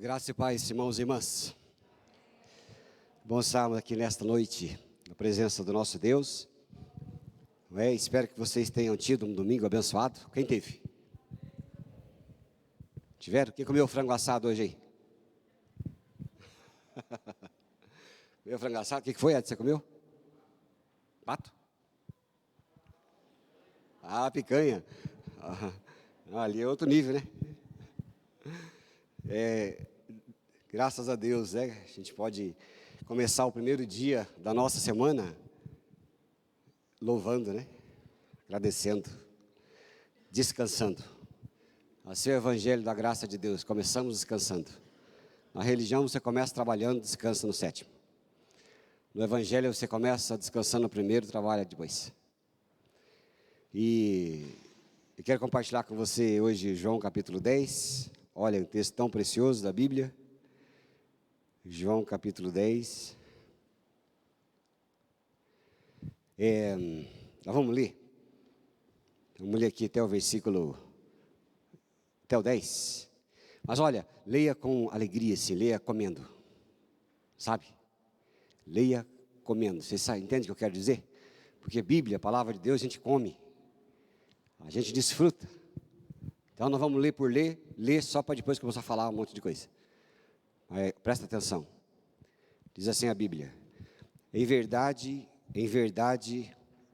Graça e paz, irmãos e irmãs. Bom estarmos aqui nesta noite, na presença do nosso Deus. Espero que vocês tenham tido um domingo abençoado. Quem teve? Tiveram? Quem comeu frango assado hoje aí? Comeu frango assado? O que foi, Ed? Você comeu? Pato? Picanha. Ali é outro nível, né? Graças a Deus, a gente pode começar o primeiro dia da nossa semana louvando, agradecendo, descansando. Assim é o evangelho da graça de Deus, começamos descansando. Na religião você começa trabalhando, descansa no sétimo. No evangelho você começa descansando no primeiro, trabalha depois. E eu quero compartilhar com você hoje João capítulo 10. Olha, um texto tão precioso da Bíblia. João capítulo 10. Nós vamos ler. Vamos ler aqui até o versículo, até o 10. Mas olha, leia com alegria, assim, leia comendo. Sabe? Leia comendo. Você entende o que eu quero dizer? Porque Bíblia, a palavra de Deus, a gente come. A gente desfruta. Então nós vamos ler por ler só para depois começar a falar um monte de coisa. Presta atenção. Diz assim a Bíblia: em verdade,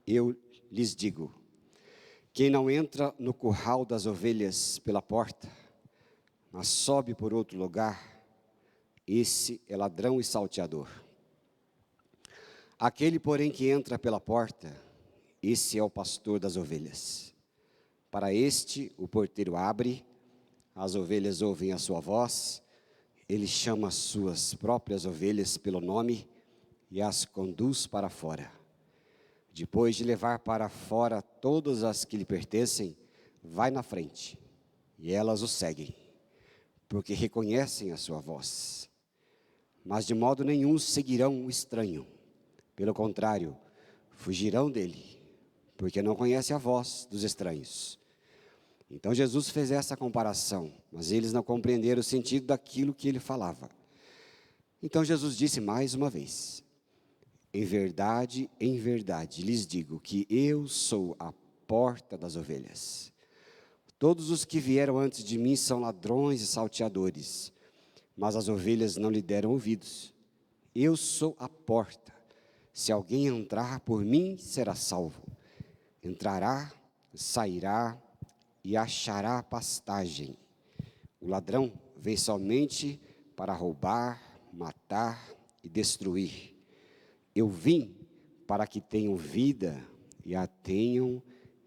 eu lhes digo, quem não entra no curral das ovelhas pela porta, mas sobe por outro lugar, esse é ladrão e salteador. Aquele, porém, que entra pela porta, esse é o pastor das ovelhas. Para este, o porteiro abre, as ovelhas ouvem a sua voz, ele chama as suas próprias ovelhas pelo nome e as conduz para fora. Depois de levar para fora todas as que lhe pertencem, vai na frente, e elas o seguem, porque reconhecem a sua voz. Mas de modo nenhum seguirão o estranho, pelo contrário, fugirão dele, porque não conhecem a voz dos estranhos. Então Jesus fez essa comparação, mas eles não compreenderam o sentido daquilo que ele falava. Então Jesus disse mais uma vez: em verdade, lhes digo que eu sou a porta das ovelhas. Todos os que vieram antes de mim são ladrões e salteadores, mas as ovelhas não lhe deram ouvidos. Eu sou a porta. Se alguém entrar por mim, será salvo. Entrará, sairá e achará pastagem. O ladrão vem somente para roubar, matar e destruir. Eu vim para que tenham vida e a tenham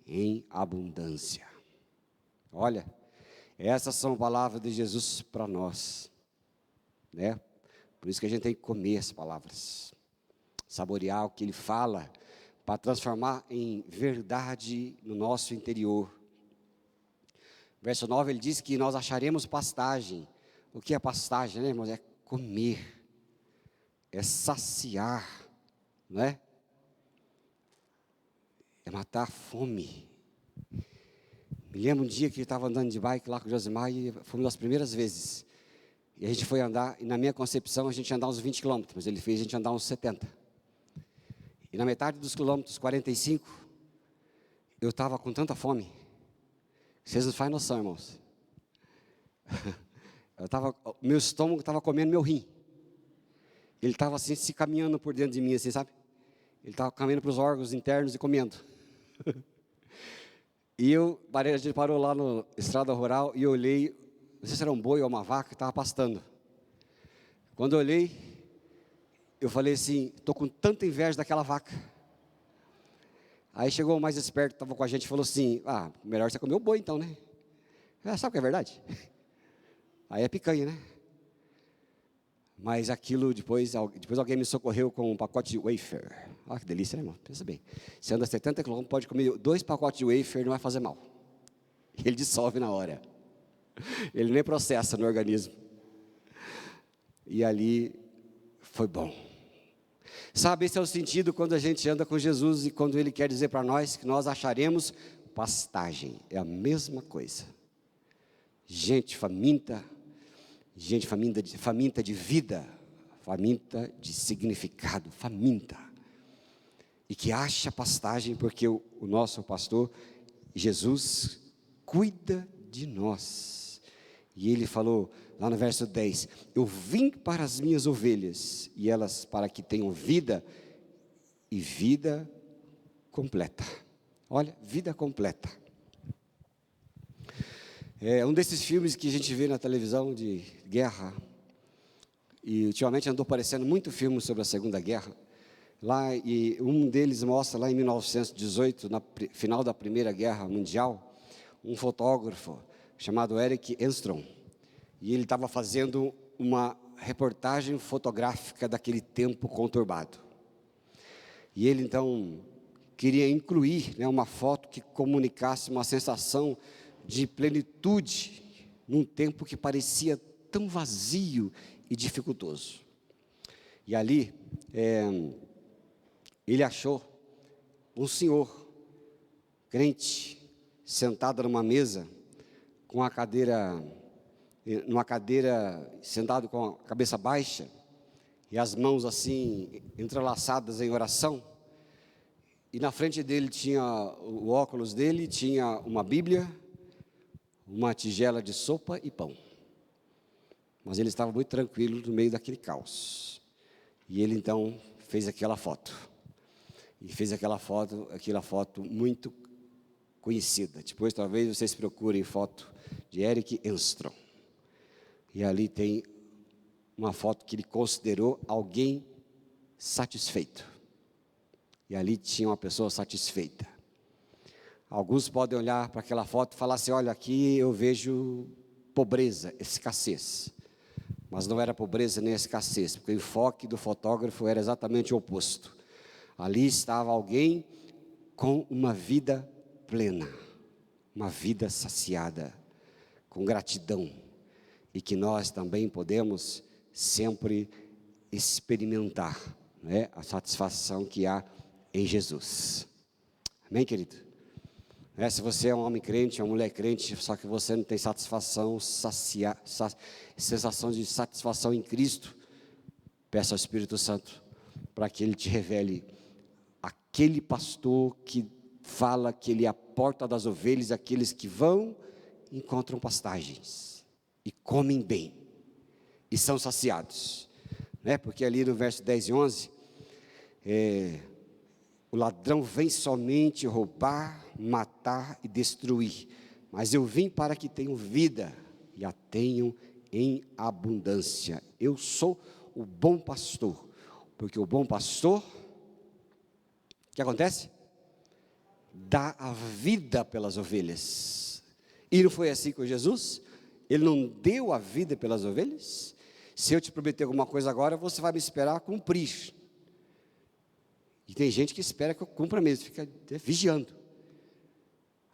em abundância. Olha, essas são palavras de Jesus para nós, Por isso que a gente tem que comer as palavras, saborear o que Ele fala, para transformar em verdade no nosso interior. Verso 9, ele diz que nós acharemos pastagem. O que é pastagem, irmãos? É comer, é saciar, É matar a fome. Me lembro um dia que eu estava andando de bike lá com o Josimar e foi uma das primeiras vezes. E a gente foi andar, e na minha concepção a gente ia andar uns 20 quilômetros, mas ele fez a gente andar uns 70. E na metade dos quilômetros, 45, eu estava com tanta fome. Vocês não fazem noção, irmãos. Meu estômago estava comendo meu rim. Ele estava assim, se caminhando por dentro de mim, assim, sabe? Ele estava caminhando para os órgãos internos e comendo. E a gente parou lá no Estrada Rural e eu olhei, não sei se era um boi ou uma vaca que estava pastando. Quando eu olhei, eu falei assim, estou com tanta inveja daquela vaca. Aí chegou o mais esperto, estava com a gente e falou assim, melhor você comer o boi então, né? Sabe o que é verdade? Aí é picanha, Mas aquilo, depois alguém me socorreu com um pacote de wafer. Olha que delícia, irmão? Pensa bem. Você anda 70 km, pode comer 2 pacotes de wafer, não vai fazer mal. Ele dissolve na hora. Ele nem processa no organismo. E ali foi bom. Sabe, esse é o sentido quando a gente anda com Jesus e quando Ele quer dizer para nós que nós acharemos pastagem. É a mesma coisa. Gente faminta, gente faminta de vida, faminta de significado, faminta, e que acha pastagem, porque o nosso pastor, Jesus, cuida de nós. E ele falou, lá no verso 10, eu vim para as minhas ovelhas, e elas para que tenham vida, e vida completa. Olha, vida completa. É um desses filmes que a gente vê na televisão de guerra, e ultimamente andou aparecendo muito filme sobre a Segunda Guerra, lá, e um deles mostra lá em 1918, na final da Primeira Guerra Mundial, um fotógrafo chamado Eric Enstrom, e ele estava fazendo uma reportagem fotográfica daquele tempo conturbado. E ele então queria incluir, né, uma foto que comunicasse uma sensação de plenitude num tempo que parecia tão vazio e dificultoso. E ali ele achou um senhor crente sentado numa mesa com a cadeira, numa cadeira, sentado com a cabeça baixa e as mãos assim entrelaçadas em oração. E na frente dele tinha o óculos dele, tinha uma Bíblia, uma tigela de sopa e pão. Mas ele estava muito tranquilo no meio daquele caos. E ele então fez aquela foto. E fez aquela foto muito conhecida. Depois talvez vocês procurem foto de Eric Enstrom. E ali tem uma foto que ele considerou alguém satisfeito. E ali tinha uma pessoa satisfeita. Alguns podem olhar para aquela foto e falar assim, olha, aqui eu vejo pobreza, escassez. Mas não era pobreza nem escassez, porque o enfoque do fotógrafo era exatamente o oposto. Ali estava alguém com uma vida plena, uma vida saciada, com gratidão, e que nós também podemos sempre experimentar, né, a satisfação que há em Jesus. Amém, querido? Se você é um homem crente, uma mulher crente, só que você não tem satisfação, sensação de satisfação em Cristo, peça ao Espírito Santo para que Ele te revele aquele pastor que fala que Ele é a porta das ovelhas, aqueles que vão e encontram pastagens e comem bem e são saciados, né? Porque ali no verso 10 e 11, o ladrão vem somente roubar, matar e destruir, mas eu vim para que tenham vida e a tenham em abundância. Eu sou o bom pastor, porque o bom pastor, o que acontece? Dá a vida pelas ovelhas. E não foi assim com Jesus? Ele não deu a vida pelas ovelhas? Se eu te prometer alguma coisa agora, você vai me esperar cumprir. E tem gente que espera que eu cumpra mesmo, fica vigiando.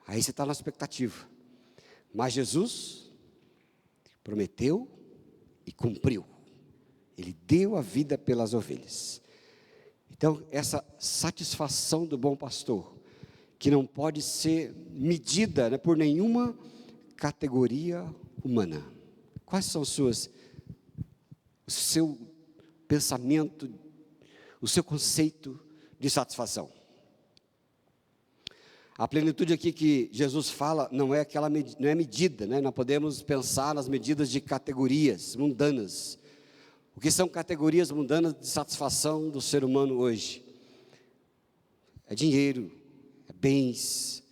Aí você está na expectativa. Mas Jesus prometeu e cumpriu. Ele deu a vida pelas ovelhas. Então, essa satisfação do bom pastor, que não pode ser medida, né, por nenhuma categoria humana. Quais são o seu pensamento, o seu conceito de satisfação? A plenitude aqui que Jesus fala não é medida, né? Nós podemos pensar nas medidas de categorias mundanas. O que são categorias mundanas de satisfação do ser humano hoje? É dinheiro, é bens,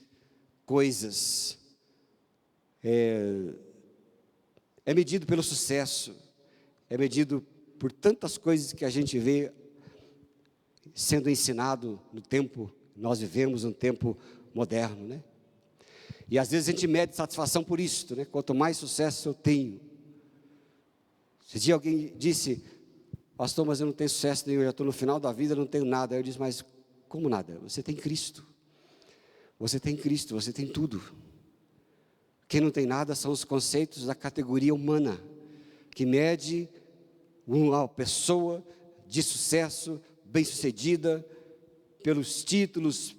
coisas, é medido pelo sucesso, é medido por tantas coisas que a gente vê sendo ensinado no tempo, nós vivemos um tempo moderno, né? E às vezes a gente mede satisfação por isso, né? Quanto mais sucesso eu tenho. Esse dia alguém disse, pastor, mas eu não tenho sucesso nenhum, eu já estou no final da vida, eu não tenho nada. Aí eu disse, mas como nada? Você tem Cristo. Você tem Cristo, você tem tudo. Quem não tem nada são os conceitos da categoria humana, que mede uma pessoa de sucesso, bem-sucedida, pelos títulos,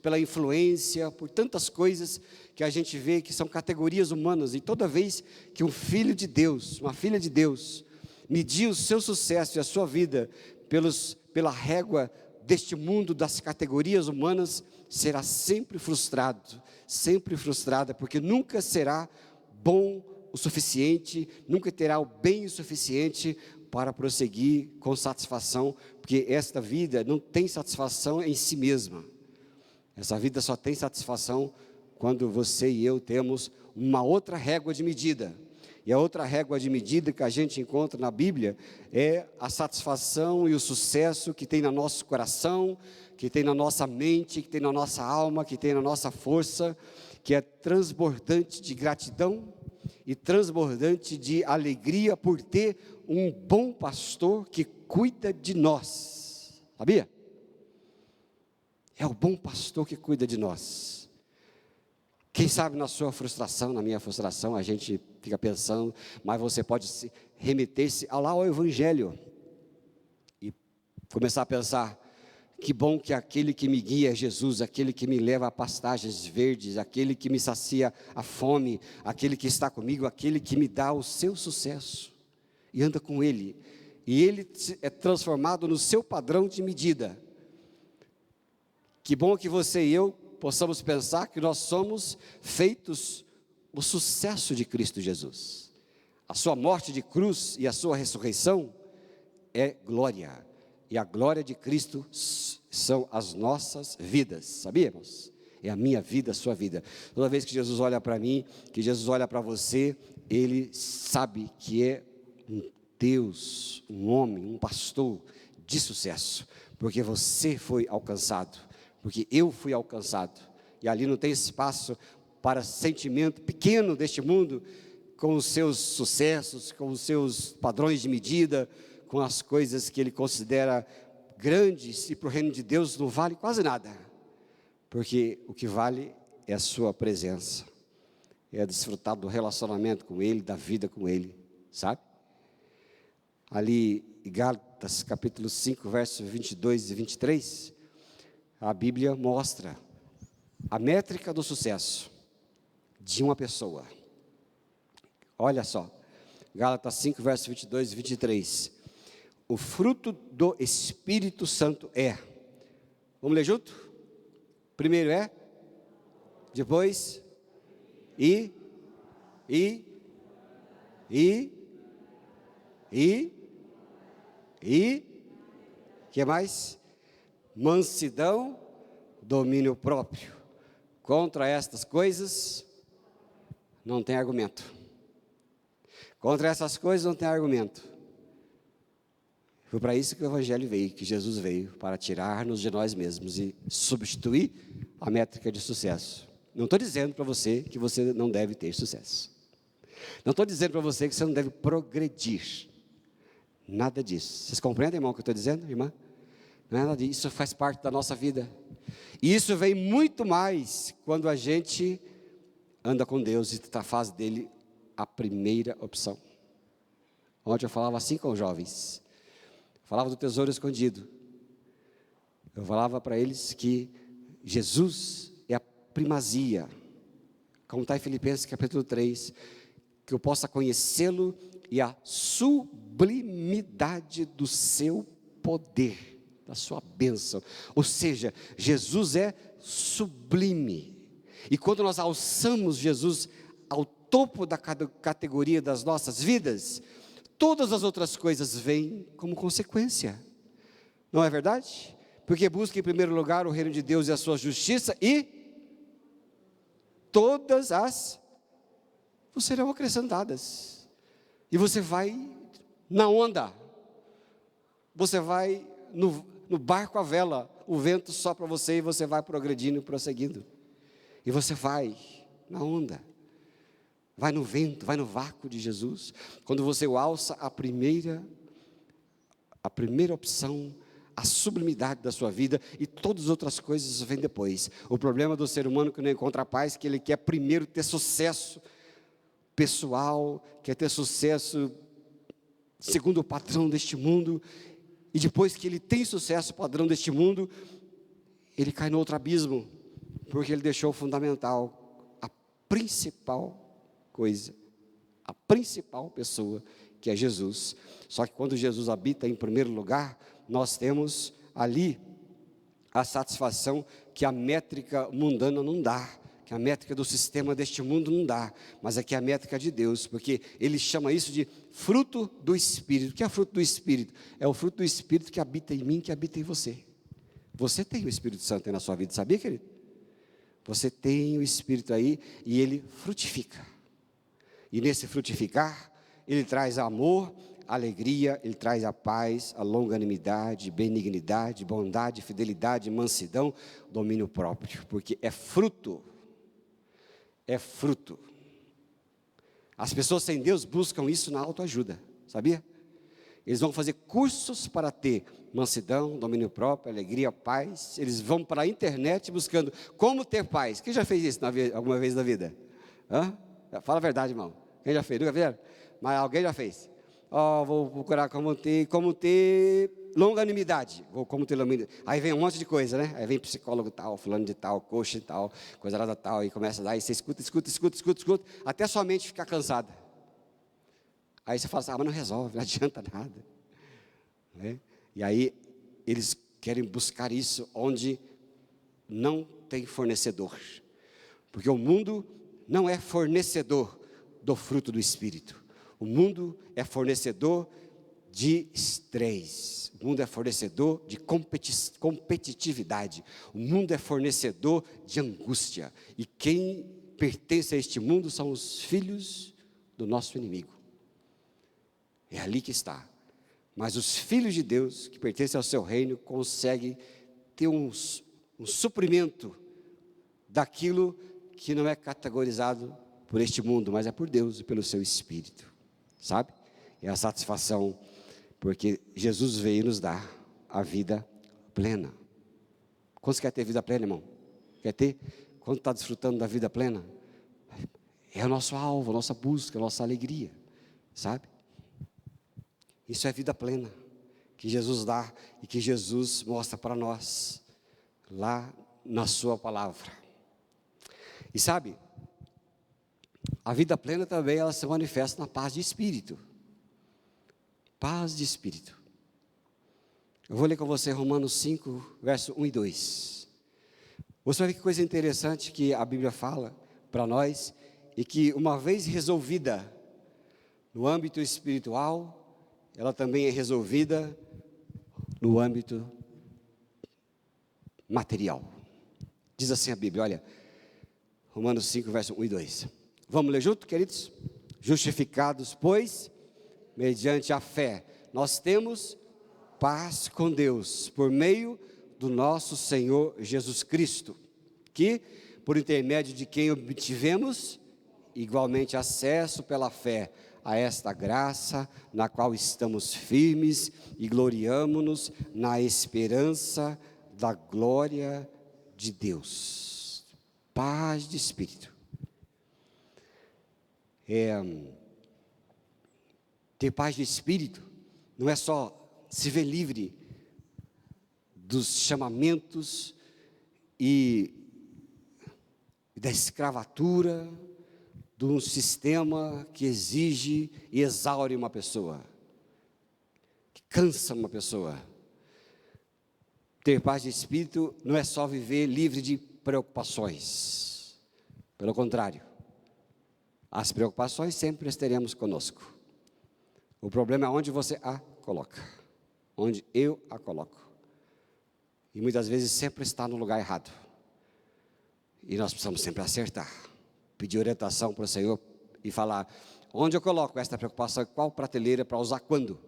pela influência, por tantas coisas que a gente vê que são categorias humanas. E toda vez que um filho de Deus, uma filha de Deus, medir o seu sucesso e a sua vida pela régua deste mundo das categorias humanas, será sempre frustrada, porque nunca será bom o suficiente, nunca terá o bem o suficiente para prosseguir com satisfação, porque esta vida não tem satisfação em si mesma. Essa vida só tem satisfação quando você e eu temos uma outra régua de medida. E a outra régua de medida que a gente encontra na Bíblia é a satisfação e o sucesso que tem no nosso coração, que tem na nossa mente, que tem na nossa alma, que tem na nossa força, que é transbordante de gratidão e transbordante de alegria por ter um bom pastor que cuida de nós. Sabia? É o bom pastor que cuida de nós. Quem sabe na sua frustração, na minha frustração, a gente fica pensando, mas você pode remeter-se ao Evangelho e começar a pensar, que bom que aquele que me guia é Jesus, aquele que me leva a pastagens verdes, aquele que me sacia a fome, aquele que está comigo, aquele que me dá o seu sucesso, e anda com Ele, e Ele é transformado no seu padrão de medida. Que bom que você e eu possamos pensar que nós somos feitos o sucesso de Cristo Jesus. A sua morte de cruz e a sua ressurreição é glória, e a glória de Cristo são as nossas vidas, sabíamos? É a minha vida, a sua vida. Toda vez que Jesus olha para mim, que Jesus olha para você, Ele sabe que é um Deus, um homem, um pastor de sucesso, porque você foi alcançado, porque eu fui alcançado, e ali não tem espaço para sentimento pequeno deste mundo, com os seus sucessos, com os seus padrões de medida, com as coisas que ele considera grandes, e para o reino de Deus não vale quase nada, porque o que vale é a sua presença, é desfrutar do relacionamento com Ele, da vida com Ele, sabe? Ali em Gálatas capítulo 5, versos 22 e 23, a Bíblia mostra a métrica do sucesso de uma pessoa. Olha só, Gálatas 5, versos 22 e 23. O fruto do Espírito Santo é. Vamos ler junto? Primeiro é, depois, que mais? Mansidão, domínio próprio. Contra estas coisas não tem argumento. Contra essas coisas não tem argumento. Foi para isso que o Evangelho veio, que Jesus veio, para tirar-nos de nós mesmos e substituir a métrica de sucesso. Não estou dizendo para você que você não deve ter sucesso. Não estou dizendo para você que você não deve progredir. Nada disso. Vocês compreendem, irmão, o que eu estou dizendo, irmã? Nada disso, isso faz parte da nossa vida. E isso vem muito mais quando a gente anda com Deus e faz dele a primeira opção. Ontem eu falava assim com os jovens. Falava do tesouro escondido. Eu falava para eles que Jesus é a primazia, como está em Filipenses capítulo 3, que eu possa conhecê-lo e a sublimidade do seu poder, da sua bênção. Ou seja, Jesus é sublime. E quando nós alçamos Jesus ao topo da categoria das nossas vidas, todas as outras coisas vêm como consequência. Não é verdade? Porque busca em primeiro lugar o reino de Deus e a sua justiça, e todas as serão acrescentadas. E você vai na onda. Você vai no barco à vela. O vento sopra você e você vai progredindo e prosseguindo. E você vai na onda. Vai no vento, vai no vácuo de Jesus. Quando você o alça, a primeira opção, a sublimidade da sua vida, e todas as outras coisas vêm depois. O problema do ser humano que não encontra paz, que ele quer primeiro ter sucesso pessoal, quer ter sucesso segundo o padrão deste mundo, e depois que ele tem sucesso padrão deste mundo, ele cai no outro abismo, porque ele deixou o fundamental, a principal coisa, a principal pessoa, que é Jesus. Só que quando Jesus habita em primeiro lugar, nós temos ali a satisfação que a métrica mundana não dá, que a métrica do sistema deste mundo não dá, mas aqui é a métrica de Deus, porque ele chama isso de fruto do Espírito. O que é fruto do Espírito? É o fruto do Espírito que habita em mim, que habita em você. Você tem o Espírito Santo aí na sua vida, sabia, querido? Você tem o Espírito aí e ele frutifica. E nesse frutificar, ele traz amor, alegria, ele traz a paz, a longanimidade, benignidade, bondade, fidelidade, mansidão, domínio próprio, porque é fruto. É fruto. As pessoas sem Deus buscam isso na autoajuda, sabia? Eles vão fazer cursos para ter mansidão, domínio próprio, alegria, paz. Eles vão para a internet buscando como ter paz. Quem já fez isso alguma vez na vida? Hã? Fala a verdade, irmão. Quem já fez? Nunca fizeram? Mas alguém já fez. Vou procurar como ter longanimidade. Como ter longanimidade. Aí vem um monte de coisa, né? Aí vem psicólogo tal, fulano de tal, coach tal, coisa lá tal, e começa a dar, e você escuta, até sua mente ficar cansada. Aí você fala assim, mas não resolve, não adianta nada. Né? E aí eles querem buscar isso onde não tem fornecedor. Porque o mundo não é fornecedor do fruto do Espírito. O mundo é fornecedor de estresse. O mundo é fornecedor de competitividade. O mundo é fornecedor de angústia. E quem pertence a este mundo são os filhos do nosso inimigo. É ali que está. Mas os filhos de Deus, que pertencem ao seu reino, conseguem ter um suprimento daquilo que não é categorizado por este mundo, mas é por Deus e pelo seu Espírito. Sabe? É a satisfação, porque Jesus veio nos dar a vida plena. Quantos quer ter vida plena, irmão? Quer ter? Quando está desfrutando da vida plena? É o nosso alvo, a nossa busca, a nossa alegria. Sabe? Isso é vida plena, que Jesus dá e que Jesus mostra para nós, lá na sua palavra. E sabe, a vida plena também, ela se manifesta na paz de espírito. Paz de espírito. Eu vou ler com você Romanos 5, verso 1 e 2. Você vai ver que coisa interessante que a Bíblia fala para nós, e que uma vez resolvida no âmbito espiritual, ela também é resolvida no âmbito material. Diz assim a Bíblia, olha, Romanos 5, verso 1 e 2. Vamos ler junto, queridos? Justificados, pois, mediante a fé, nós temos paz com Deus, por meio do nosso Senhor Jesus Cristo, que, por intermédio de quem obtivemos igualmente acesso pela fé a esta graça, na qual estamos firmes e gloriamo-nos na esperança da glória de Deus. Paz de espírito. Ter paz de espírito não é só se ver livre dos chamamentos e da escravatura, de um sistema que exige e exaure uma pessoa, que cansa uma pessoa. Ter paz de espírito não é só viver livre de preocupações. Pelo contrário, as preocupações sempre estaremos conosco. O problema é onde você a coloca, onde eu a coloco. E muitas vezes sempre está no lugar errado. E nós precisamos sempre acertar. Pedir orientação para o Senhor e falar, onde eu coloco esta preocupação, qual prateleira para usar quando?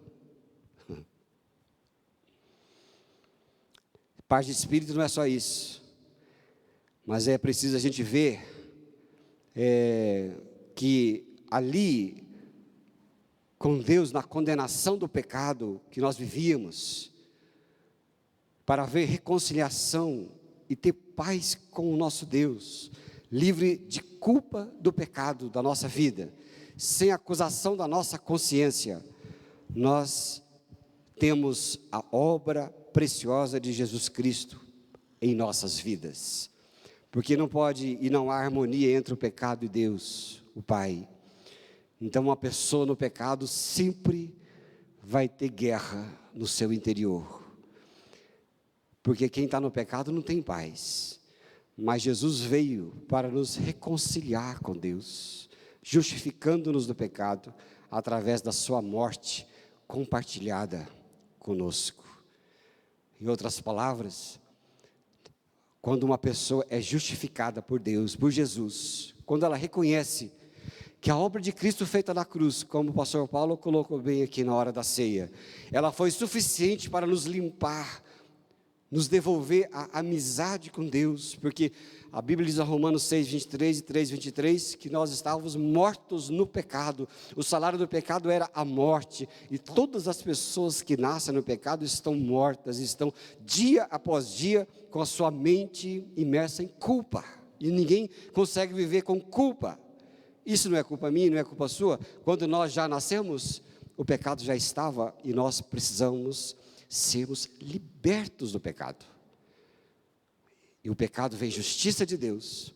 Paz de espírito não é só isso, mas é preciso a gente ver que ali, com Deus, na condenação do pecado que nós vivíamos, para haver reconciliação e ter paz com o nosso Deus, livre de culpa do pecado da nossa vida, sem acusação da nossa consciência, nós temos a obra preciosa de Jesus Cristo em nossas vidas. Porque não pode e não há harmonia entre o pecado e Deus, o Pai. Então uma pessoa no pecado sempre vai ter guerra no seu interior. Porque quem está no pecado não tem paz. Mas Jesus veio para nos reconciliar com Deus, justificando-nos do pecado, através da sua morte compartilhada conosco. Em outras palavras, quando uma pessoa é justificada por Deus, por Jesus, quando ela reconhece que a obra de Cristo feita na cruz, como o pastor Paulo colocou bem aqui na hora da ceia, ela foi suficiente para nos limpar, nos devolver a amizade com Deus, porque a Bíblia diz a Romanos 6, 23 e 3, 23, que nós estávamos mortos no pecado, o salário do pecado era a morte, e todas as pessoas que nascem no pecado estão mortas, estão dia após dia com a sua mente imersa em culpa, e ninguém consegue viver com culpa. Isso não é culpa minha, não é culpa sua. Quando nós já nascemos, o pecado já estava e nós precisamos sermos libertos do pecado. E o pecado vem justiça de Deus,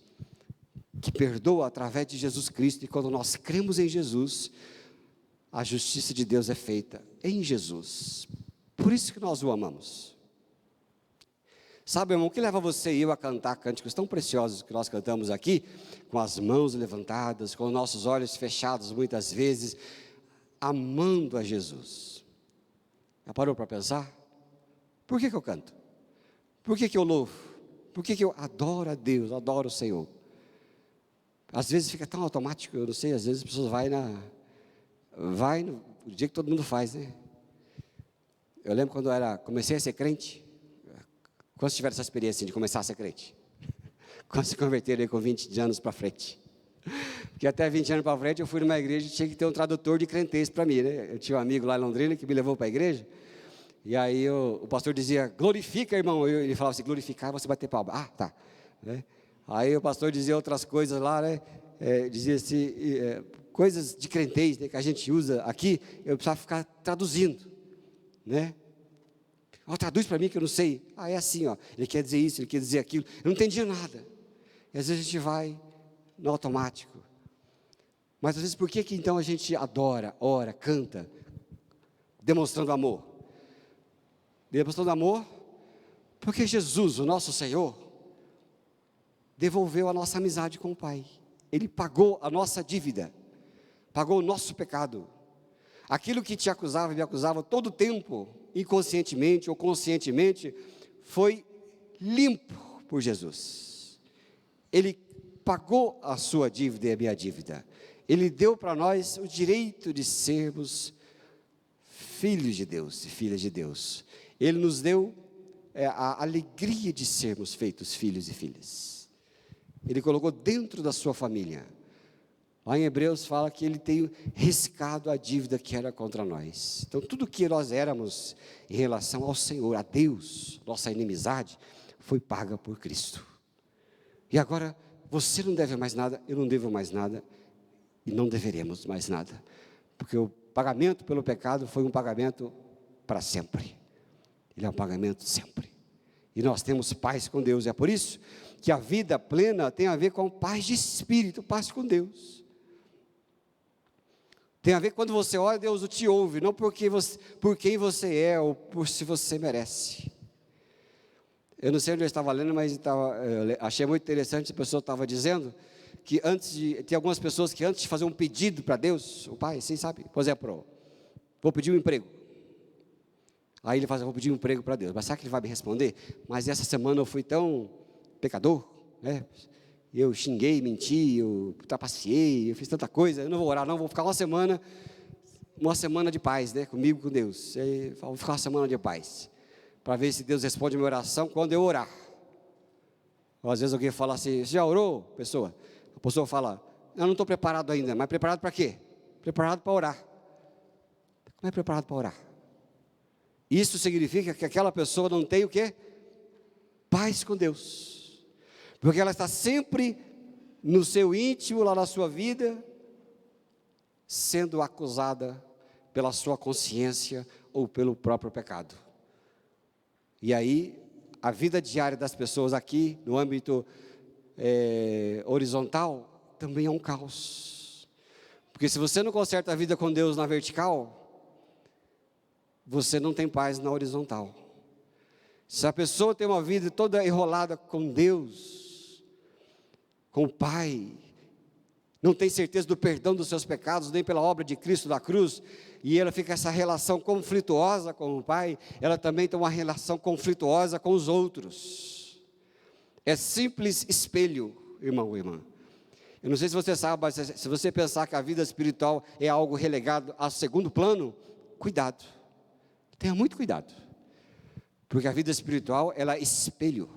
que perdoa através de Jesus Cristo, e quando nós cremos em Jesus, a justiça de Deus é feita em Jesus. Por isso que nós o amamos. Sabe, irmão, o que leva você e eu a cantar cânticos tão preciosos que nós cantamos aqui, com as mãos levantadas, com os nossos olhos fechados muitas vezes, amando a Jesus? Já parou para pensar? Por que eu canto? Por que eu louvo? Por que eu adoro a Deus, adoro o Senhor? Às vezes fica tão automático, eu não sei, às vezes as pessoas vai no dia que todo mundo faz, né? Eu lembro quando comecei a ser crente. Quantos tiveram essa experiência de começar a ser crente? Quantos se converteram aí com 20 anos para frente? Porque até 20 anos para frente eu fui numa igreja e tinha que ter um tradutor de crentez para mim, né? Eu tinha um amigo lá em Londrina que me levou para a igreja, e aí o pastor dizia, glorifica, irmão. Ele falava assim, glorificar, você bater palma. Ah, tá. Né? Aí o pastor dizia outras coisas lá, né? Dizia assim, coisas de crentez, né, que a gente usa aqui, eu precisava ficar traduzindo, né? Traduz para mim que eu não sei. É assim, ele quer dizer isso, ele quer dizer aquilo. Eu não entendia nada. E às vezes a gente vai no automático. Mas às vezes por que então a gente adora, ora, canta, demonstrando amor? Demonstrando amor, porque Jesus, o nosso Senhor, devolveu a nossa amizade com o Pai. Ele pagou a nossa dívida, pagou o nosso pecado. Aquilo que te acusava e me acusava todo o tempo, inconscientemente ou conscientemente, foi limpo por Jesus. Ele pagou a sua dívida e a minha dívida. Ele deu para nós o direito de sermos filhos de Deus e filhas de Deus. Ele nos deu a alegria de sermos feitos filhos e filhas. Ele colocou dentro da sua família. Lá em Hebreus fala que ele tem riscado a dívida que era contra nós. Então tudo que nós éramos em relação ao Senhor, a Deus, nossa inimizade, foi paga por Cristo. E agora você não deve mais nada, eu não devo mais nada, e não deveremos mais nada. Porque o pagamento pelo pecado foi um pagamento para sempre. Ele é um pagamento sempre. E nós temos paz com Deus. É por isso que a vida plena tem a ver com paz de espírito, paz com Deus. Tem a ver que quando você ora, Deus te ouve, não por quem você é ou por se você merece. Eu não sei onde eu estava lendo, mas achei muito interessante, a pessoa estava dizendo que tem algumas pessoas que antes de fazer um pedido para Deus, o Pai, assim, sabe? Por exemplo, vou pedir um emprego. Aí ele fala, vou pedir um emprego para Deus, mas será que ele vai me responder? Mas essa semana eu fui tão pecador, né? Eu xinguei, menti, eu trapaceei, eu fiz tanta coisa, eu não vou orar não, vou ficar uma semana de paz, né, comigo, com Deus. Aí, vou ficar uma semana de paz, para ver se Deus responde a minha oração quando eu orar. Ou às vezes alguém fala assim, você já orou, pessoa? A pessoa fala, eu não estou preparado ainda, mas preparado para quê? Preparado para orar. Como é preparado para orar? Isso significa que aquela pessoa não tem o quê? Paz com Deus. Porque ela está sempre no seu íntimo, lá na sua vida, sendo acusada pela sua consciência ou pelo próprio pecado. E aí, a vida diária das pessoas aqui, no âmbito horizontal, também é um caos. Porque se você não conserta a vida com Deus na vertical, você não tem paz na horizontal. Se a pessoa tem uma vida toda enrolada com Deus, com o Pai, não tem certeza do perdão dos seus pecados, nem pela obra de Cristo na cruz, e ela fica essa relação conflituosa com o Pai, ela também tem uma relação conflituosa com os outros. É simples espelho, irmão e irmã. Eu não sei se você sabe, mas se você pensar que a vida espiritual é algo relegado a segundo plano, cuidado, tenha muito cuidado, porque a vida espiritual, ela espelha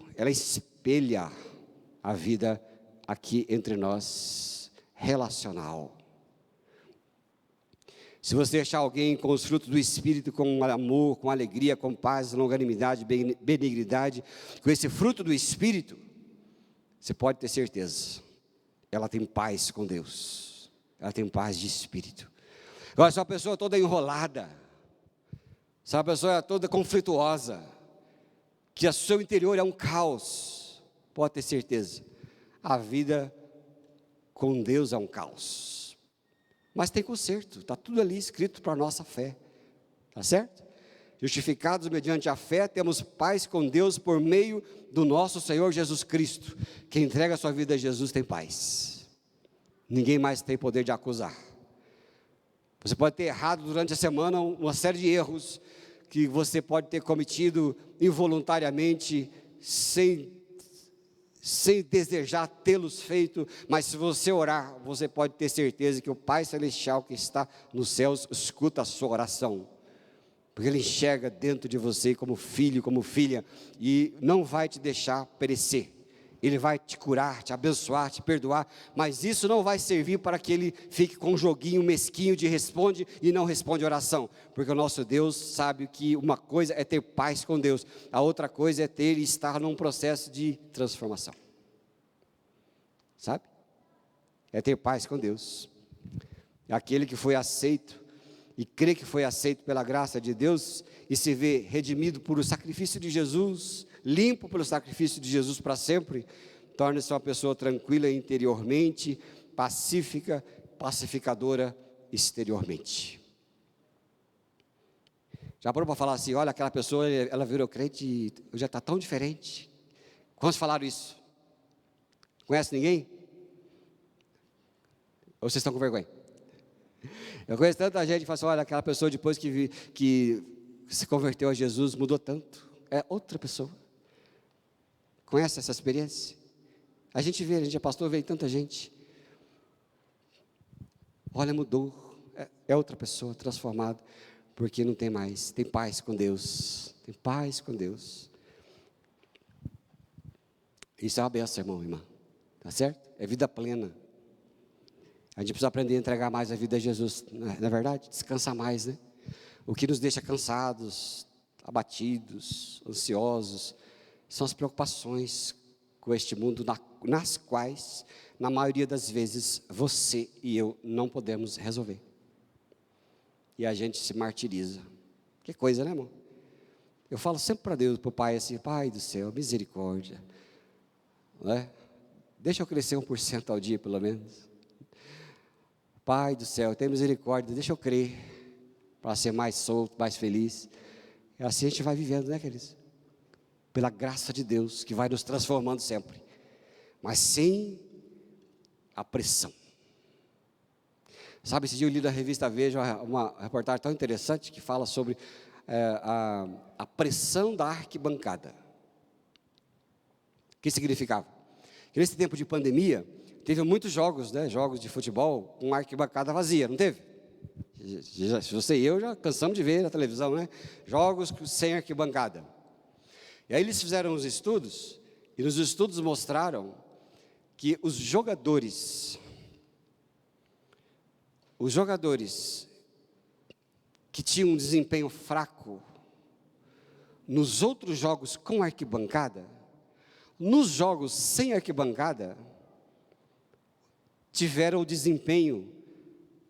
a vida aqui entre nós, relacional. Se você achar alguém com os frutos do Espírito, com amor, com alegria, com paz, longanimidade, benignidade, com esse fruto do Espírito, você pode ter certeza, ela tem paz com Deus, ela tem paz de Espírito. Agora, se uma pessoa toda enrolada, se uma pessoa toda conflituosa, que o seu interior é um caos, pode ter certeza, a vida com Deus é um caos. Mas tem conserto, está tudo ali escrito para a nossa fé, está certo? Justificados mediante a fé, temos paz com Deus por meio do nosso Senhor Jesus Cristo. Quem entrega a sua vida a Jesus tem paz, ninguém mais tem poder de acusar. Você pode ter errado durante a semana uma série de erros, que você pode ter cometido involuntariamente, sem desejar tê-los feito, mas se você orar, você pode ter certeza que o Pai Celestial que está nos céus escuta a sua oração, porque Ele enxerga dentro de você como filho, como filha, e não vai te deixar perecer. Ele vai te curar, te abençoar, te perdoar, mas isso não vai servir para que Ele fique com um joguinho mesquinho de responde e não responde oração, porque o nosso Deus sabe que uma coisa é ter paz com Deus, a outra coisa é ter e estar num processo de transformação, sabe? É ter paz com Deus. É aquele que foi aceito e crê que foi aceito pela graça de Deus e se vê redimido por o sacrifício de Jesus, limpo pelo sacrifício de Jesus para sempre, torna-se uma pessoa tranquila interiormente, pacífica, pacificadora exteriormente. Já parou para falar assim, olha, aquela pessoa, ela virou crente e já está tão diferente. Quantos falaram isso? Conhece ninguém? Ou vocês estão com vergonha? Eu conheço tanta gente que fala assim, olha, aquela pessoa depois que se converteu a Jesus, mudou tanto. É outra pessoa. Conhece essa experiência? A gente é pastor, vê tanta gente. Olha, mudou. É outra pessoa transformada, porque não tem mais, tem paz com Deus. Tem paz com Deus. Isso é uma benção, irmão, irmã. Tá certo? É vida plena. A gente precisa aprender a entregar mais a vida a Jesus, não é verdade? Descansar mais, né? O que nos deixa cansados, abatidos, ansiosos, são as preocupações com este mundo, nas quais, na maioria das vezes, você e eu não podemos resolver. E a gente se martiriza. Que coisa, né, irmão? Eu falo sempre para Deus, para o Pai, assim, Pai do céu, misericórdia. Não é? Deixa eu crescer 1% ao dia, pelo menos. Pai do céu, tenha misericórdia, deixa eu crer, para ser mais solto, mais feliz. E assim a gente vai vivendo, né, queridos? Pela graça de Deus, que vai nos transformando sempre, mas sem a pressão. Sabe, esse dia eu li da revista Veja uma reportagem tão interessante, que fala sobre a pressão da arquibancada. O que significava? Que nesse tempo de pandemia, teve muitos jogos, né, jogos de futebol com arquibancada vazia, não teve? Se você e eu já cansamos de ver na televisão, né? Jogos sem arquibancada. E aí eles fizeram os estudos, e nos estudos mostraram que os jogadores que tinham um desempenho fraco nos outros jogos com arquibancada, nos jogos sem arquibancada, tiveram o desempenho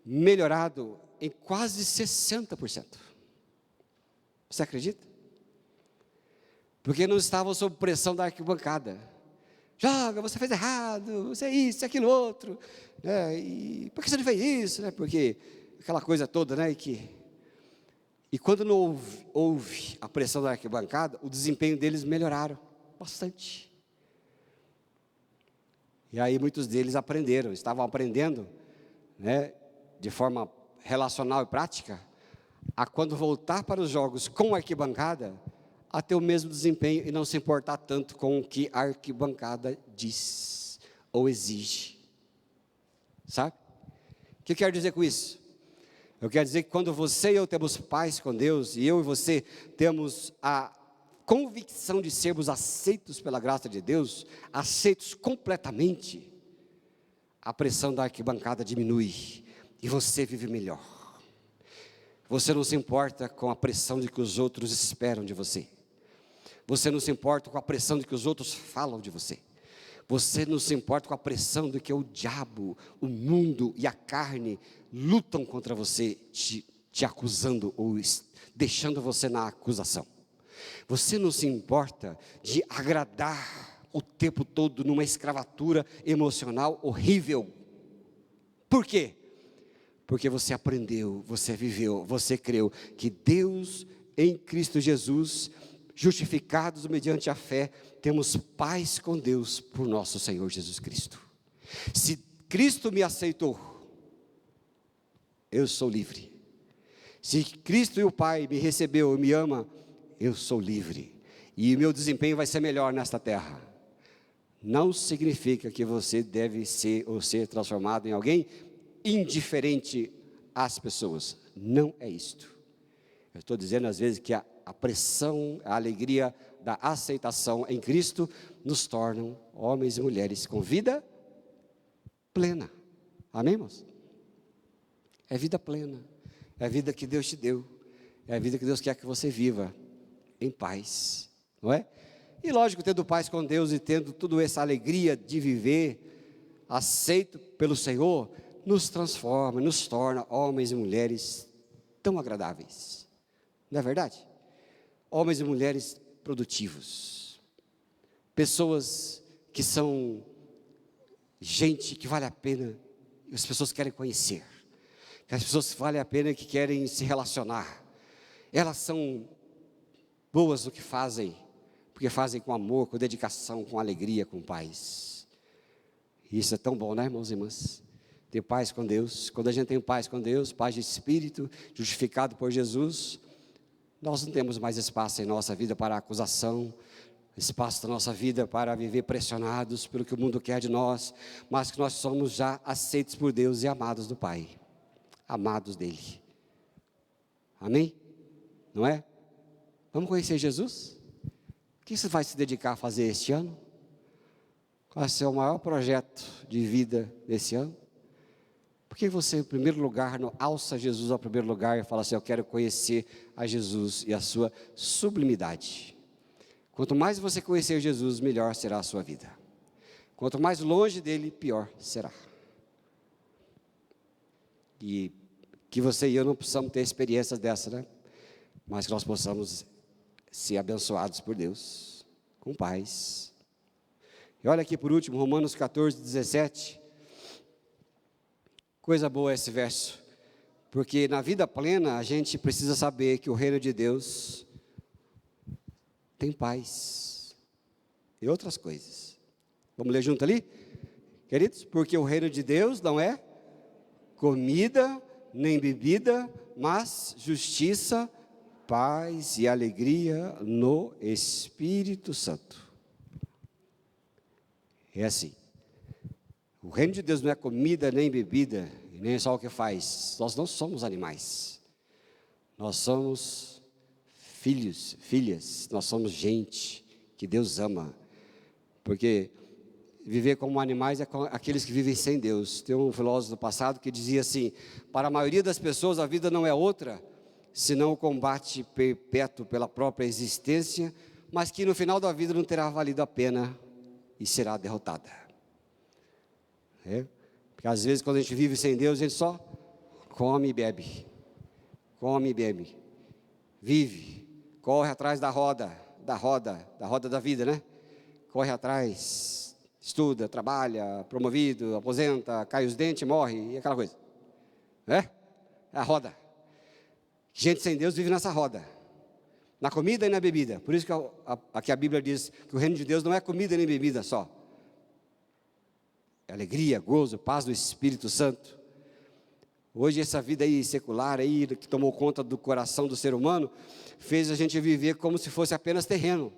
melhorado em quase 60%. Você acredita? porque não estavam sob pressão da arquibancada. Joga, você fez errado, você é isso, aquilo outro, né? E por que você não fez isso, né? Porque aquela coisa toda, né? E quando não houve a pressão da arquibancada, o desempenho deles melhoraram bastante. E aí muitos deles estavam aprendendo, né, de forma relacional e prática, a quando voltar para os jogos com a arquibancada, a ter o mesmo desempenho e não se importar tanto com o que a arquibancada diz ou exige. Sabe? O que eu quero dizer com isso? Eu quero dizer que quando você e eu temos paz com Deus, e eu e você temos a convicção de sermos aceitos pela graça de Deus, aceitos completamente, a pressão da arquibancada diminui, e você vive melhor. Você não se importa com a pressão de que os outros esperam de você. Você não se importa com a pressão de que os outros falam de você. Você não se importa com a pressão de que o diabo, o mundo e a carne lutam contra você, te acusando ou deixando você na acusação. Você não se importa de agradar o tempo todo numa escravatura emocional horrível. Por quê? Porque você aprendeu, você viveu, você creu que Deus em Cristo Jesus, justificados mediante a fé, temos paz com Deus por nosso Senhor Jesus Cristo. Se Cristo me aceitou, eu sou livre. Se Cristo e o Pai me recebeu e me ama, eu sou livre. E o meu desempenho vai ser melhor nesta terra. Não significa que você deve ser ou ser transformado em alguém indiferente às pessoas. Não é isto. Eu estou dizendo às vezes que a pressão, a alegria da aceitação em Cristo nos tornam homens e mulheres com vida plena. Amém, irmãos? É vida plena. É a vida que Deus te deu. É a vida que Deus quer que você viva em paz, não é? E lógico, tendo paz com Deus e tendo toda essa alegria de viver aceito pelo Senhor, nos transforma, nos torna homens e mulheres tão agradáveis. Não é verdade? Homens e mulheres produtivos. Pessoas que são gente que vale a pena, e as pessoas querem conhecer. Que as pessoas vale a pena, que querem se relacionar. Elas são boas no que fazem, porque fazem com amor, com dedicação, com alegria, com paz. E isso é tão bom, né, irmãos e irmãs? Ter paz com Deus. Quando a gente tem paz com Deus, paz de espírito, justificado por Jesus, nós não temos mais espaço em nossa vida para acusação, espaço da nossa vida para viver pressionados pelo que o mundo quer de nós, mas que nós somos já aceitos por Deus e amados do Pai, amados dEle. Amém? Não é? Vamos conhecer Jesus? O que você vai se dedicar a fazer este ano? Qual vai ser o maior projeto de vida desse ano? Por que você, em primeiro lugar, não alça Jesus ao primeiro lugar e fala assim: eu quero conhecer a Jesus e a sua sublimidade? Quanto mais você conhecer Jesus, melhor será a sua vida. Quanto mais longe dele, pior será. E que você e eu não possamos ter experiências dessas, né? Mas que nós possamos ser abençoados por Deus, com paz. E olha aqui por último, Romanos 14, 17. Coisa boa esse verso, porque na vida plena a gente precisa saber que o reino de Deus tem paz e outras coisas. Vamos ler junto ali? Queridos, porque o reino de Deus não é comida nem bebida, mas justiça, paz e alegria no Espírito Santo. É assim. O reino de Deus não é comida nem bebida, nem só o que faz. Nós não somos animais. Nós somos filhos, filhas. Nós somos gente que Deus ama. Porque viver como animais é aqueles que vivem sem Deus. Tem um filósofo do passado que dizia assim: para a maioria das pessoas a vida não é outra, senão o combate perpétuo pela própria existência, mas que no final da vida não terá valido a pena e será derrotada. Porque às vezes quando a gente vive sem Deus, a gente só come e bebe, vive, corre atrás da roda, da roda da vida, né? Corre atrás, estuda, trabalha, promovido, aposenta, cai os dentes, morre, e aquela coisa. É a roda. Gente sem Deus vive nessa roda, na comida e na bebida. Por isso que aqui a Bíblia diz que o reino de Deus não é comida nem bebida só. É alegria, gozo, paz do Espírito Santo. Hoje essa vida aí secular aí, que tomou conta do coração do ser humano, fez a gente viver como se fosse apenas terreno.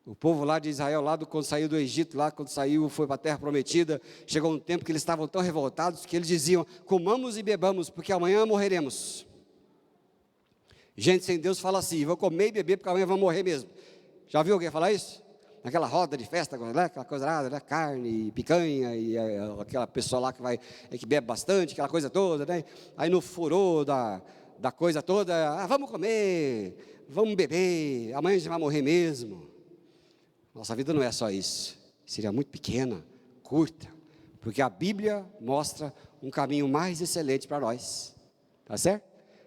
O povo lá de Israel, quando saiu do Egito, quando saiu, foi para a terra prometida, chegou um tempo que eles estavam tão revoltados que eles diziam: comamos e bebamos, porque amanhã morreremos. Gente sem Deus fala assim: vou comer e beber, porque amanhã vamos morrer mesmo. Já viu alguém falar isso? Naquela roda de festa, né? Aquela coisa lá, né? Carne, picanha, e aquela pessoa lá que bebe bastante, aquela coisa toda, né? Aí no furor da coisa toda, vamos comer, vamos beber, amanhã a gente vai morrer mesmo. Nossa vida não é só isso, seria muito pequena, curta, porque a Bíblia mostra um caminho mais excelente para nós, tá certo?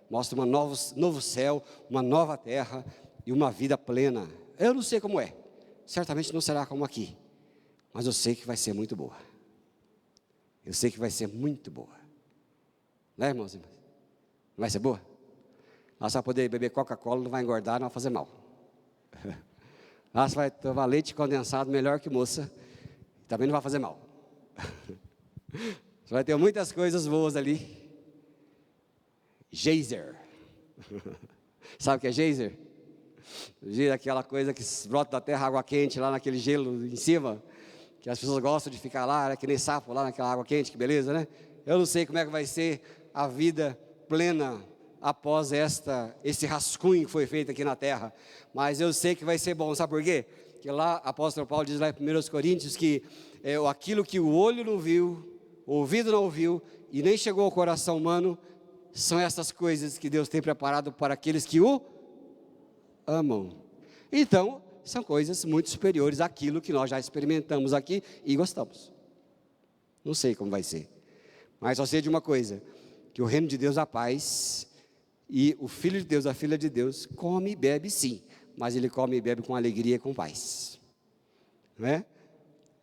Mostra novo céu, uma nova terra e uma vida plena. Eu não sei como é, certamente não será como aqui, mas eu sei que vai ser muito boa. Eu sei que vai ser muito boa, né, irmãos e irmãs? Não vai ser boa? Nós só poder beber Coca-Cola, não vai engordar, não vai fazer mal. Você vai tomar leite condensado melhor que moça, também não vai fazer mal. Você vai ter muitas coisas boas ali. Geyser. Sabe o que é geyser? Aquela coisa que brota da terra, água quente, lá naquele gelo em cima, que as pessoas gostam de ficar lá, que nem sapo lá naquela água quente, que beleza, né? Eu não sei como é que vai ser a vida plena após esse rascunho que foi feito aqui na terra, mas eu sei que vai ser bom. Sabe por quê? Que lá, o apóstolo Paulo diz lá em 1 Coríntios que aquilo que o olho não viu, o ouvido não ouviu e nem chegou ao coração humano, são essas coisas que Deus tem preparado para aqueles que o amam. Então, são coisas muito superiores àquilo que nós já experimentamos aqui e gostamos. Não sei como vai ser, mas só sei de uma coisa, que o reino de Deus, a paz, e o Filho de Deus, a filha de Deus, come e bebe sim, mas ele come e bebe com alegria e com paz, não é?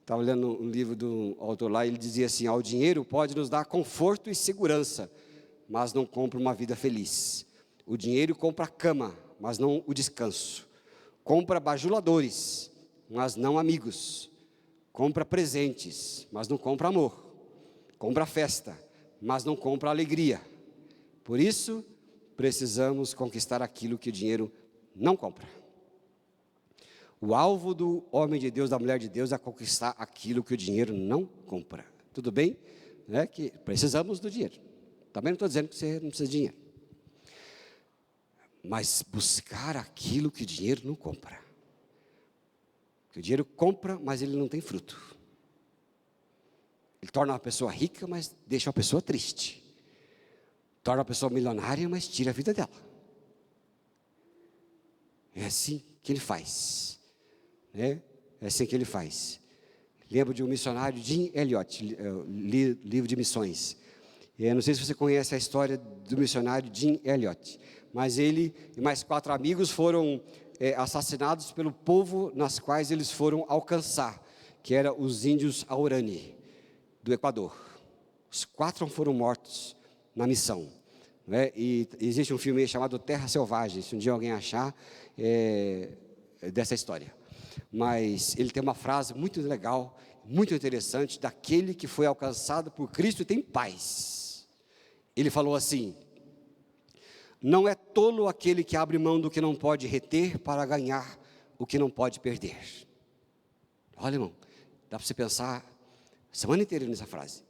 Estava lendo um livro do autor lá, ele dizia assim: o dinheiro pode nos dar conforto e segurança, mas não compra uma vida feliz. O dinheiro compra a cama, mas não o descanso. Compra bajuladores, mas não amigos. Compra presentes, mas não compra amor. Compra festa, mas não compra alegria. Por isso, precisamos conquistar aquilo que o dinheiro não compra. O alvo do homem de Deus, da mulher de Deus, é conquistar aquilo que o dinheiro não compra. Tudo bem? Né? Que precisamos do dinheiro. Também não estou dizendo que você não precisa de dinheiro. Mas buscar aquilo que o dinheiro não compra. Que o dinheiro compra, mas ele não tem fruto. Ele torna uma pessoa rica, mas deixa uma pessoa triste. Torna uma pessoa milionária, mas tira a vida dela. É assim que ele faz. Né? É assim que ele faz. Lembro de um missionário, Jim Elliot, livro de missões. Não sei se você conhece a história do missionário Jim Elliot, mas ele e mais 4 amigos foram assassinados pelo povo nas quais eles foram alcançar, que eram os índios Aurani, do Equador. Os 4 foram mortos na missão. Né? E existe um filme chamado Terra Selvagem, se um dia alguém achar, dessa história. Mas ele tem uma frase muito legal, muito interessante, daquele que foi alcançado por Cristo e tem paz. Ele falou assim: não é tolo aquele que abre mão do que não pode reter para ganhar o que não pode perder. Olha, irmão, dá para você pensar a semana inteira nessa frase.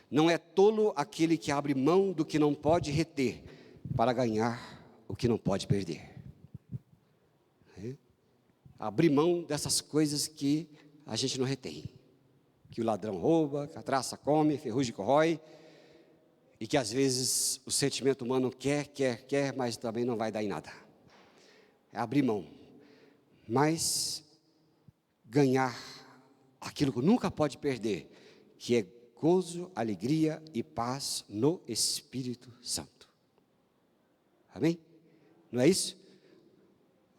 Não é tolo aquele que abre mão do que não pode reter para ganhar o que não pode perder. Abrir mão dessas coisas que a gente não retém, que o ladrão rouba, que a traça come, ferrugem corrói, e que às vezes o sentimento humano quer, mas também não vai dar em nada. É abrir mão, mas ganhar aquilo que nunca pode perder, que é gozo, alegria e paz no Espírito Santo. Amém? Não é isso?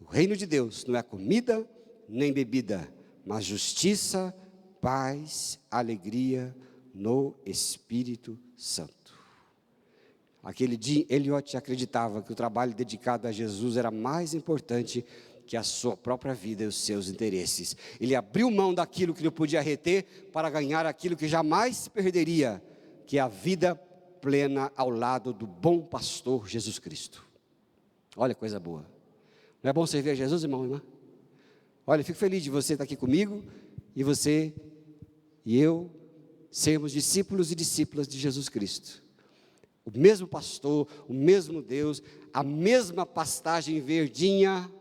O reino de Deus não é comida nem bebida, mas justiça, paz, alegria no Espírito Santo. Aquele dia, Eliot acreditava que o trabalho dedicado a Jesus era mais importante que a sua própria vida e os seus interesses. Ele abriu mão daquilo que não podia reter para ganhar aquilo que jamais se perderia, que é a vida plena ao lado do bom pastor Jesus Cristo. Olha que coisa boa. Não é bom servir a Jesus, irmão e irmã? Olha, eu fico feliz de você estar aqui comigo e você e eu sermos discípulos e discípulas de Jesus Cristo. O mesmo pastor, o mesmo Deus, a mesma pastagem verdinha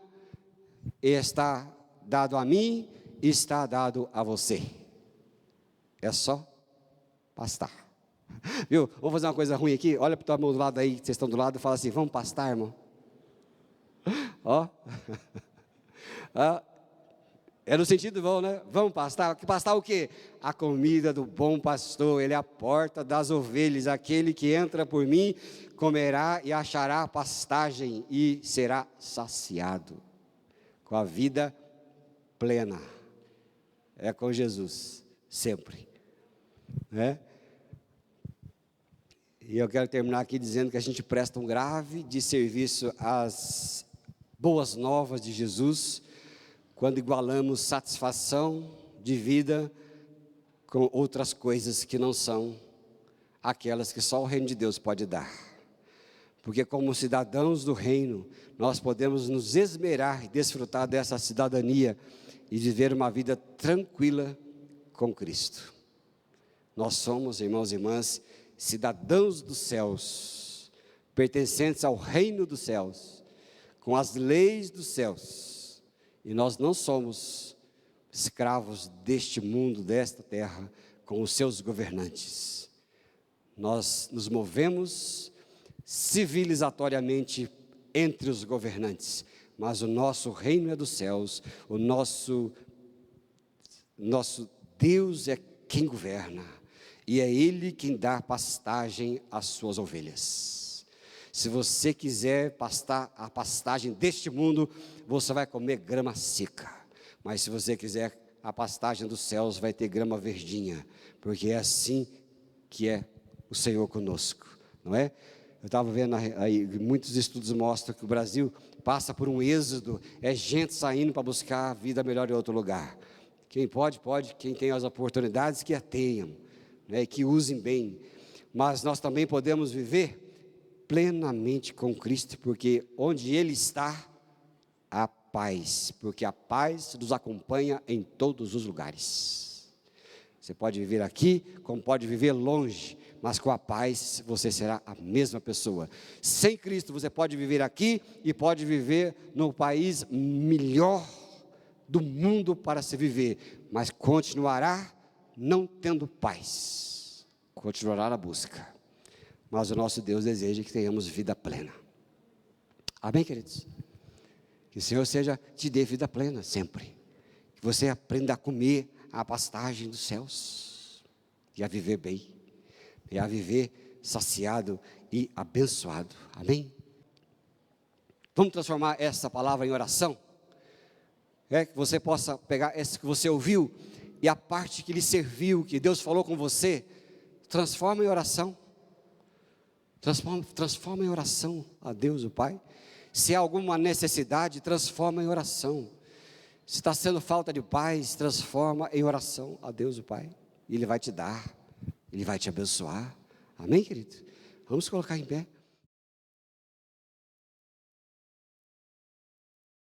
está dado a mim e está dado a você. É só pastar. Viu? Vamos fazer uma coisa ruim aqui? Olha para o teu irmão do lado aí, vocês estão do lado, e fala assim: vamos pastar, irmão? Ó. É no sentido bom, né? Vamos pastar. Pastar o quê? A comida do bom pastor. Ele é a porta das ovelhas. Aquele que entra por mim comerá e achará pastagem e será saciado com a vida plena. É com Jesus, sempre, né? E eu quero terminar aqui dizendo que a gente presta um grave desserviço às boas novas de Jesus, quando igualamos satisfação de vida com outras coisas que não são aquelas que só o reino de Deus pode dar. Porque como cidadãos do reino, nós podemos nos esmerar e desfrutar dessa cidadania e viver uma vida tranquila com Cristo. Nós somos, irmãos e irmãs, cidadãos dos céus, pertencentes ao reino dos céus, com as leis dos céus, e nós não somos escravos deste mundo, desta terra, com os seus governantes. Nós nos movemos civilizatoriamente entre os governantes, mas o nosso reino é dos céus, o nosso Deus é quem governa, e é Ele quem dá pastagem às suas ovelhas. Se você quiser pastar a pastagem deste mundo, você vai comer grama seca. Mas se você quiser a pastagem dos céus, vai ter grama verdinha. Porque é assim que é o Senhor conosco, não é? Eu estava vendo aí, muitos estudos mostram que o Brasil passa por um êxodo. É gente saindo para buscar a vida melhor em outro lugar. Quem pode, pode. Quem tem as oportunidades, que a tenham, né, e que usem bem. Mas nós também podemos viver plenamente com Cristo, porque onde Ele está, há paz, porque a paz nos acompanha em todos os lugares. Você pode viver aqui, como pode viver longe, mas com a paz você será a mesma pessoa. Sem Cristo você pode viver aqui e pode viver no país melhor do mundo para se viver, mas continuará não tendo paz, continuará na busca. Mas o nosso Deus deseja que tenhamos vida plena. Amém, queridos? Que o Senhor te dê vida plena sempre. Que você aprenda a comer a pastagem dos céus. E a viver bem. E a viver saciado e abençoado. Amém? Vamos transformar essa palavra em oração? Que você possa pegar essa que você ouviu e a parte que lhe serviu, que Deus falou com você, transforma em oração. Transforma em oração a Deus o Pai. Se há alguma necessidade, transforma em oração. Se está sendo falta de paz, transforma em oração a Deus o Pai. Ele vai te dar, Ele vai te abençoar. Amém, querido? Vamos colocar em pé.